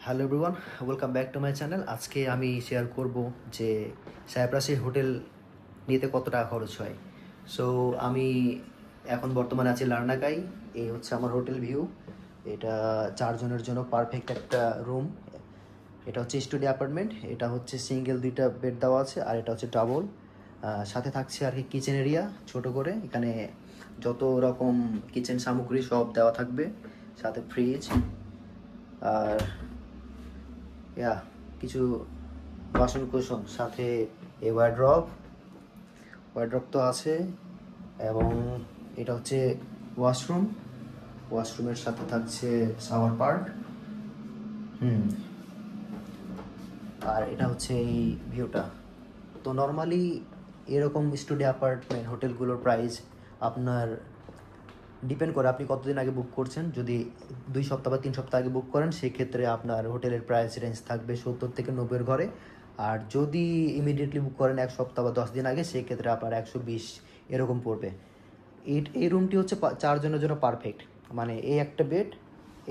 Hello everyone, welcome back to my channel. আজকে আমি share করব যে সাইপ্রাসে হোটেল নিতে কত টাকা খরচ হয়। সো আমি এখন বর্তমানে আছি লার্নাকাই। এই হচ্ছে আমার হোটেল ভিউ। এটা 4 জনের জন্য পারফেক্ট একটা রুম। এটা হচ্ছে স্টুডিও অ্যাপার্টমেন্ট। এটা হচ্ছে সিঙ্গেল 2টা বেড দেওয়া আছে, আর এটা হচ্ছে ডাবল। সাথে থাকছে আর কি কিচেন এরিয়া ছোট করে। এখানে যত রকম কিচেন সামগ্রী সব দেওয়া থাকবে, সাথে ফ্রিজ আর কিছু বাসন কোসন, সাথে এই ওয়ার্ড্রপ তো আছে। এবং এটা হচ্ছে ওয়াশরুমের সাথে থাকছে শাওয়ার পার্ট। আর এটা হচ্ছে এই ভিউটা। তো নর্মালি এরকম স্টুডিও অ্যাপার্টমেন্ট হোটেলগুলোর প্রাইস আপনার ডিপেন্ড করে আপনি কতদিন আগে বুক করছেন। যদি 2 সপ্তাহ বা 3 সপ্তাহ আগে বুক করেন, সেক্ষেত্রে আপনার হোটেলের প্রাইস রেঞ্জ থাকবে 70 থেকে 90-এর ঘরে। আর যদি ইমিডিয়েটলি বুক করেন 1 সপ্তাহ বা 10 দিন আগে, সেক্ষেত্রে আপনার 120 এরকম পড়বে। এই রুমটি হচ্ছে 4 জনের জন্য পারফেক্ট। মানে এই একটা বেড,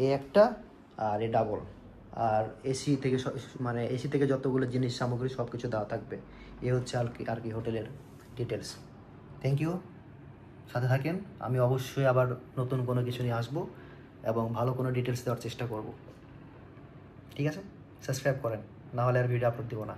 এই একটা, আর এই ডাবল। আর এসি থেকে যতগুলো জিনিস সামগ্রী সব কিছু দেওয়া থাকবে। এ হচ্ছে আর কি হোটেলের ডিটেলস। থ্যাংক ইউ, সাথে থাকেন। আমি অবশ্যই আবার নতুন কোনো কিছু নিয়ে আসবো এবং ভালো কোনো ডিটেলস দেওয়ার চেষ্টা করব। ঠিক আছে, সাবস্ক্রাইব করেন, না হলে আর ভিডিও আপলোড দিব না।